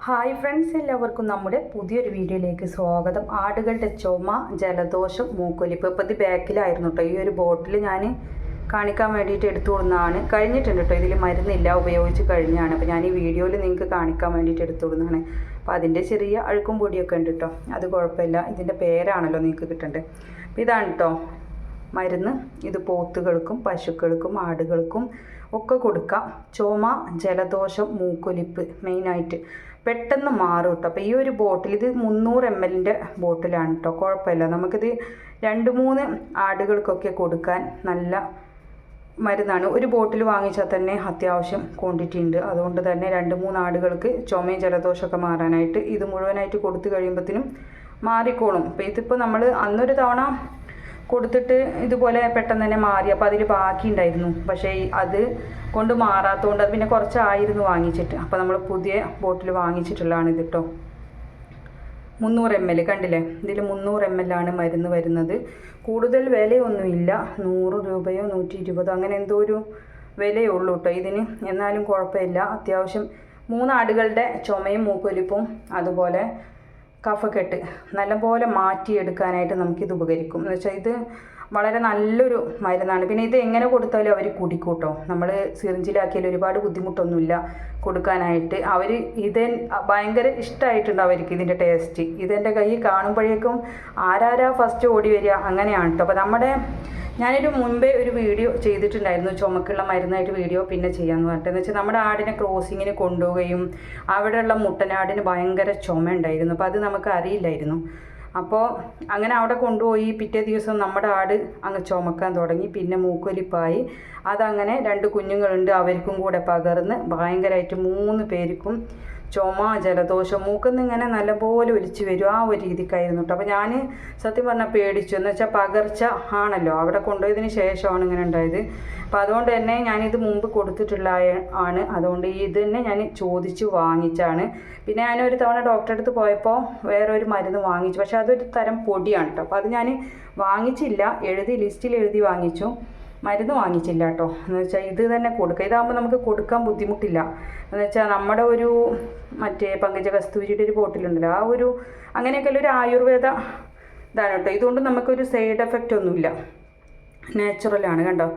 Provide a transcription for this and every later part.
Hi friends, എല്ലാവർക്കും നമ്മുടെ പുതിയൊരു വീഡിയോയിലേക്ക് സ്വാഗതം. ആടുകളുടെ ചുമ, ജലദോഷം, മൂക്കൊലിപ്പ്. ഇപ്പോൾ ഇത് ബാക്കിലായിരുന്നു കേട്ടോ. ഈ ഒരു ബോട്ടിൽ ഞാൻ കാണിക്കാൻ വേണ്ടിയിട്ട് എടുത്തു കൊടുക്കുന്നതാണ്. കഴിഞ്ഞിട്ടുണ്ട് കേട്ടോ, ഇതിൽ മരുന്നില്ല, ഉപയോഗിച്ച് കഴിഞ്ഞാണ്. അപ്പോൾ ഞാൻ ഈ വീഡിയോയിൽ നിങ്ങൾക്ക് കാണിക്കാൻ വേണ്ടിയിട്ട് എടുത്തു കൊടുക്കുന്നതാണ്. അപ്പോൾ അതിൻ്റെ ചെറിയ അഴുക്കും പൊടിയൊക്കെ ഉണ്ട് കേട്ടോ, അത് കുഴപ്പമില്ല. ഇതിൻ്റെ പേരാണല്ലോ നിങ്ങൾക്ക് കിട്ടേണ്ടത്. അപ്പോൾ ഇതാണ് കേട്ടോ മരുന്ന്. ഇത് പോത്തുകൾക്കും പശുക്കൾക്കും ആടുകൾക്കും ഒക്കെ കൊടുക്കാം. ചുമ, ജലദോഷം, മൂക്കൊലിപ്പ് മെയിനായിട്ട് പെട്ടെന്ന് മാറും കേട്ടോ. അപ്പോൾ ഈ ഒരു ബോട്ടിൽ, ഇത് 300 ml ബോട്ടിലാണ് കേട്ടോ, കുഴപ്പമില്ല. നമുക്കിത് 2-3 ആടുകൾക്കൊക്കെ കൊടുക്കാൻ നല്ല മരുന്നാണ്. ഒരു ബോട്ടിൽ വാങ്ങിച്ചാൽ തന്നെ അത്യാവശ്യം ക്വാണ്ടിറ്റി ഉണ്ട്. അതുകൊണ്ട് തന്നെ 2-3 ആടുകൾക്ക് ചുമയും ജലദോഷമൊക്കെ മാറാനായിട്ട് ഇത് മുഴുവനായിട്ട് കൊടുത്തു കഴിയുമ്പോഴത്തേനും മാറിക്കോളും. അപ്പോൾ ഇതിപ്പോൾ നമ്മൾ അന്നൊരു തവണ കൊടുത്തിട്ട് ഇതുപോലെ പെട്ടെന്ന് തന്നെ മാറി. അപ്പോൾ അതിൽ ബാക്കി ഉണ്ടായിരുന്നു, പക്ഷേ അത് കൊണ്ട് മാറാത്തതുകൊണ്ട് അത് പിന്നെ കുറച്ചായിരുന്നു വാങ്ങിച്ചിട്ട്. അപ്പോൾ നമ്മൾ പുതിയ ബോട്ടിൽ വാങ്ങിച്ചിട്ടുള്ളതാണ് ഇത് കേട്ടോ. 300 ml കണ്ടില്ലേ, ഇതിൽ 300 ml ആണ് മരുന്ന് വരുന്നത്. കൂടുതൽ വിലയൊന്നുമില്ല, 100 രൂപയോ 120 അങ്ങനെ എന്തോ ഒരു വിലയേ ഉള്ളൂ കേട്ടോ ഇതിന്. എന്നാലും കുഴപ്പമില്ല. അത്യാവശ്യം 3 ആടുകളുടെ ചുമയും മൂക്കൊലിപ്പും അതുപോലെ കഫക്കെട്ട് നല്ലപോലെ മാറ്റിയെടുക്കാനായിട്ട് നമുക്കിത് ഉപകരിക്കും. എന്ന് വെച്ചാൽ ഇത് വളരെ നല്ലൊരു മരുന്നാണ്. പിന്നെ ഇത് എങ്ങനെ കൊടുത്താലും അവർ കുടിക്കും കേട്ടോ. നമ്മൾ സിറിഞ്ചിലാക്കിയാൽ ഒരുപാട് ബുദ്ധിമുട്ടൊന്നുമില്ല കൊടുക്കാനായിട്ട്. അവർ ഭയങ്കര ഇഷ്ടമായിട്ടുണ്ട് അവർക്ക് ഇതിൻ്റെ ടേസ്റ്റ്. ഇതെൻ്റെ കൈ കാണുമ്പോഴേക്കും ആരാരാ ഫസ്റ്റ് ഓടി വരിക, അങ്ങനെയാണ് കേട്ടോ. അപ്പോൾ ഞാനൊരു മുൻപേ ഒരു വീഡിയോ ചെയ്തിട്ടുണ്ടായിരുന്നു, ചുമക്കുള്ള മരുന്നായിട്ട് വീഡിയോ പിന്നെ ചെയ്യാമെന്ന് പറഞ്ഞിട്ട്. എന്ന് വെച്ചാൽ നമ്മുടെ ആടിനെ ക്രോസിങ്ങിന് കൊണ്ടുപോവുകയും അവിടെയുള്ള മുട്ടനാടിന് ഭയങ്കര ചുമ ഉണ്ടായിരുന്നു. അപ്പോൾ അത് നമുക്ക് അറിയില്ലായിരുന്നു. അപ്പോൾ അങ്ങനെ അവിടെ കൊണ്ടുപോയി പിറ്റേ ദിവസം നമ്മുടെ ആട് അങ്ങ് ചുമക്കാൻ തുടങ്ങി. പിന്നെ മൂക്കൊലിപ്പായി. അതങ്ങനെ 2 കുഞ്ഞുങ്ങളുണ്ട്, അവർക്കും കൂടെ പകർന്ന് ഭയങ്കരമായിട്ട് 3 പേർക്കും ചുമ, ജലദോഷം, മൂക്കിൽ ഇങ്ങനെ നല്ലപോലെ ഒലിച്ച് വരും. ആ ഒരു രീതിക്കായിരുന്നു കേട്ടോ. അപ്പോൾ ഞാൻ സത്യം പറഞ്ഞാൽ പേടിച്ചു. എന്ന് വെച്ചാൽ പകർച്ച ആണല്ലോ, അവിടെ കൊണ്ടുപോയതിന് ശേഷമാണ് ഇങ്ങനെ ഉണ്ടായത്. അപ്പോൾ അതുകൊണ്ട് തന്നെ ഞാനിത് മുമ്പ് കൊടുത്തിട്ടുള്ള ആണ്. അതുകൊണ്ട് ഇത് തന്നെ ഞാൻ ചോദിച്ച് വാങ്ങിച്ചാണ്. പിന്നെ ഞാനൊരു തവണ ഡോക്ടറെ അടുത്ത് പോയപ്പോൾ വേറൊരു മരുന്ന് വാങ്ങിച്ചു, പക്ഷേ അതൊരു തരം പൊടിയാണ് കേട്ടോ. അപ്പോൾ അത് ഞാൻ വാങ്ങിച്ചില്ല, ലിസ്റ്റിൽ എഴുതി വാങ്ങിച്ചു, മരുന്ന് വാങ്ങിച്ചില്ല കേട്ടോ. എന്ന് വെച്ചാൽ ഇത് തന്നെ കൊടുക്കുക. ഇതാകുമ്പോൾ നമുക്ക് കൊടുക്കാൻ ബുദ്ധിമുട്ടില്ല. എന്ന് വെച്ചാൽ നമ്മുടെ ഒരു മറ്റേ പങ്കജകസ്തൂരിയുടെ ഒരു ബോട്ടിലുണ്ടല്ലോ, ആ ഒരു അങ്ങനെയൊക്കെയുള്ള ഒരു ആയുർവേദ ഇതാണ് കേട്ടോ. ഇതുകൊണ്ട് നമുക്കൊരു സൈഡ് എഫക്റ്റ് ഒന്നുമില്ല, നാച്ചുറലാണ് കണ്ടോ.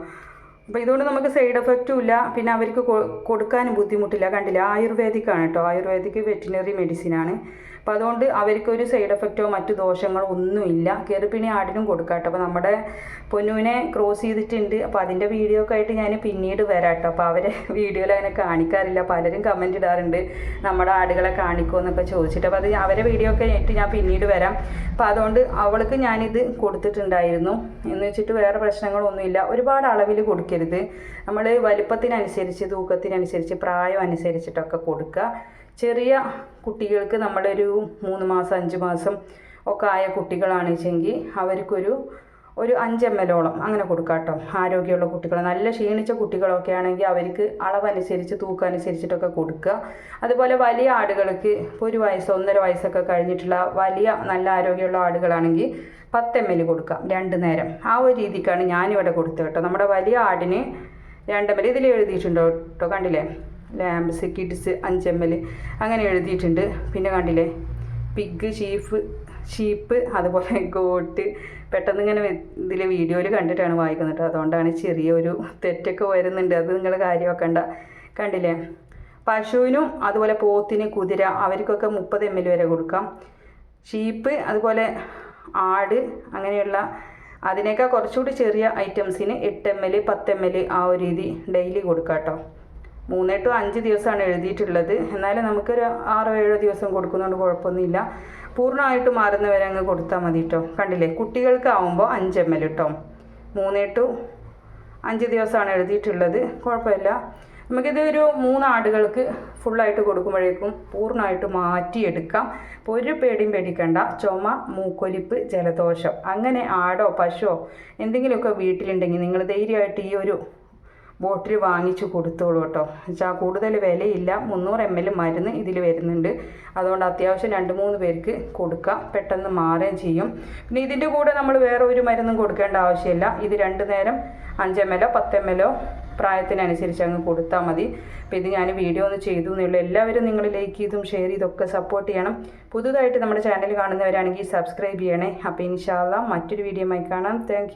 അപ്പോൾ ഇതുകൊണ്ട് നമുക്ക് സൈഡ് എഫക്റ്റും ഇല്ല, പിന്നെ അവർക്ക് കൊടുക്കാനും ബുദ്ധിമുട്ടില്ല. കണ്ടില്ല, ആയുർവേദിക്കാണ് കേട്ടോ. ആയുർവേദിക് വെറ്റിനറി മെഡിസിനാണ്. അപ്പോൾ അതുകൊണ്ട് അവർക്കൊരു സൈഡ് എഫക്റ്റോ മറ്റു ദോഷങ്ങളോ ഒന്നുമില്ല. ഗർഭിണി ആടിനും കൊടുക്കാം കേട്ടോ. അപ്പോൾ നമ്മുടെ പൊന്നുവിനെ ക്രോസ് ചെയ്തിട്ടുണ്ട്. അപ്പോൾ അതിൻ്റെ വീഡിയോ ഒക്കെ ആയിട്ട് ഞാൻ പിന്നീട് വരാം കേട്ടോ. അപ്പോൾ അവരെ വീഡിയോയിൽ അങ്ങനെ കാണിക്കാറില്ല. പലരും കമൻറ്റ് ഇടാറുണ്ട് നമ്മുടെ ആടുകളെ കാണിക്കുമോ എന്നൊക്കെ ചോദിച്ചിട്ട്. അപ്പോൾ അത് അവരെ വീഡിയോ ഒക്കെ ആയിട്ട് ഞാൻ പിന്നീട് വരാം. അപ്പോൾ അതുകൊണ്ട് അവൾക്ക് ഞാനിത് കൊടുത്തിട്ടുണ്ടായിരുന്നു. എന്ന് വെച്ചിട്ട് വേറെ പ്രശ്നങ്ങളൊന്നുമില്ല. ഒരുപാട് അളവിൽ കൊടുക്കരുത്. നമ്മൾ വലിപ്പത്തിനനുസരിച്ച്, തൂക്കത്തിനനുസരിച്ച്, പ്രായം അനുസരിച്ചിട്ടൊക്കെ കൊടുക്കുക. ചെറിയ കുട്ടികൾക്ക് നമ്മളൊരു 3 മാസം 5 മാസം ഒക്കെ ആയ കുട്ടികളാണെന്ന് വെച്ചെങ്കിൽ അവർക്കൊരു 5 ml അങ്ങനെ കൊടുക്കാം കേട്ടോ. ആരോഗ്യമുള്ള കുട്ടികൾ, നല്ല ക്ഷീണിച്ച കുട്ടികളൊക്കെ ആണെങ്കിൽ അവർക്ക് അളവനുസരിച്ച് തൂക്കം അനുസരിച്ചിട്ടൊക്കെ കൊടുക്കുക. അതുപോലെ വലിയ ആടുകൾക്ക് ഇപ്പോൾ 1 വയസ്സ് 1.5 വയസ്സൊക്കെ കഴിഞ്ഞിട്ടുള്ള വലിയ നല്ല ആരോഗ്യമുള്ള ആടുകളാണെങ്കിൽ 10 ml കൊടുക്കാം 2 നേരം. ആ ഒരു രീതിക്കാണ് ഞാനിവിടെ കൊടുത്തത് കേട്ടോ. നമ്മുടെ വലിയ ആടിന് 2 ml ഇതിൽ എഴുതിയിട്ടുണ്ടോ കേട്ടോ, കണ്ടില്ലേ. ലാംബ്സ്, കിഡ്സ് 5 ml അങ്ങനെ എഴുതിയിട്ടുണ്ട്. പിന്നെ കണ്ടില്ലേ, പിഗ്, ഷീപ്പ് അതുപോലെ ഗോട്ട്. പെട്ടെന്ന് ഇങ്ങനെ ഇതിൽ വീഡിയോയിൽ കണ്ടിട്ടാണ് വായിക്കുന്നത്, അതുകൊണ്ടാണ് ചെറിയൊരു തെറ്റൊക്കെ വരുന്നുണ്ട്. അത് നിങ്ങൾ കാര്യമാക്കണ്ട. കണ്ടില്ലേ, പശുവിനും അതുപോലെ പോത്തിന്, കുതിര അവർക്കൊക്കെ 30 ml വരെ കൊടുക്കാം. ഷീപ്പ് അതുപോലെ ആട് അങ്ങനെയുള്ള അതിനേക്കാൾ കുറച്ചുകൂടി ചെറിയ ഐറ്റംസിന് 8 ml 10 ml ആ ഒരു രീതി ഡെയിലി കൊടുക്കാം കേട്ടോ. 3 to 5 ദിവസമാണ് എഴുതിയിട്ടുള്ളത്. എന്നാലും നമുക്കൊരു 6-7 ദിവസം കൊടുക്കുന്നതുകൊണ്ട് കുഴപ്പമൊന്നുമില്ല. പൂർണ്ണമായിട്ട് മാറുന്നവരെ അങ്ങ് കൊടുത്താൽ മതി കേട്ടോ. കണ്ടില്ലേ, കുട്ടികൾക്കാവുമ്പോൾ 5 ml കേട്ടോ. 3 to 5 ദിവസമാണ് എഴുതിയിട്ടുള്ളത്, കുഴപ്പമില്ല. നമുക്കിത് ഒരു 3 ആടുകൾക്ക് ഫുള്ളായിട്ട് കൊടുക്കുമ്പോഴേക്കും പൂർണ്ണമായിട്ട് മാറ്റിയെടുക്കാം. അപ്പോൾ ഒരു പേടിയും പേടിക്കണ്ട. ചുമ, മൂക്കൊലിപ്പ്, ജലദോഷം അങ്ങനെ ആടോ പശുവോ എന്തെങ്കിലുമൊക്കെ വീട്ടിലുണ്ടെങ്കിൽ നിങ്ങൾ ധൈര്യമായിട്ട് ഈ ഒരു ബോട്ടിൽ വാങ്ങിച്ചു കൊടുത്തോളൂ കേട്ടോ. വെച്ചാൽ കൂടുതൽ വിലയില്ല. 300 ml മരുന്ന് ഇതിൽ വരുന്നുണ്ട്. അതുകൊണ്ട് അത്യാവശ്യം 2-3 പേർക്ക് കൊടുക്കാം, പെട്ടെന്ന് മാറുകയും ചെയ്യും. പിന്നെ ഇതിൻ്റെ കൂടെ നമ്മൾ വേറെ ഒരു മരുന്നും കൊടുക്കേണ്ട ആവശ്യമില്ല. ഇത് 2 നേരം 5 ml 10 ml പ്രായത്തിനനുസരിച്ച് അങ്ങ് കൊടുത്താൽ മതി. അപ്പോൾ ഇത് ഞാൻ വീഡിയോ ഒന്ന് ചെയ്തു എന്നുള്ളൂ. എല്ലാവരും നിങ്ങൾ ലൈക്ക് ചെയ്തും ഷെയർ ചെയ്തൊക്കെ സപ്പോർട്ട് ചെയ്യണം. പുതുതായിട്ട് നമ്മുടെ ചാനൽ കാണുന്നവരാണെങ്കിൽ സബ്സ്ക്രൈബ് ചെയ്യണേ. അപ്പോൾ ഇൻഷാ അല്ലാഹ് മറ്റൊരു വീഡിയോയുമായി കാണാം. താങ്ക്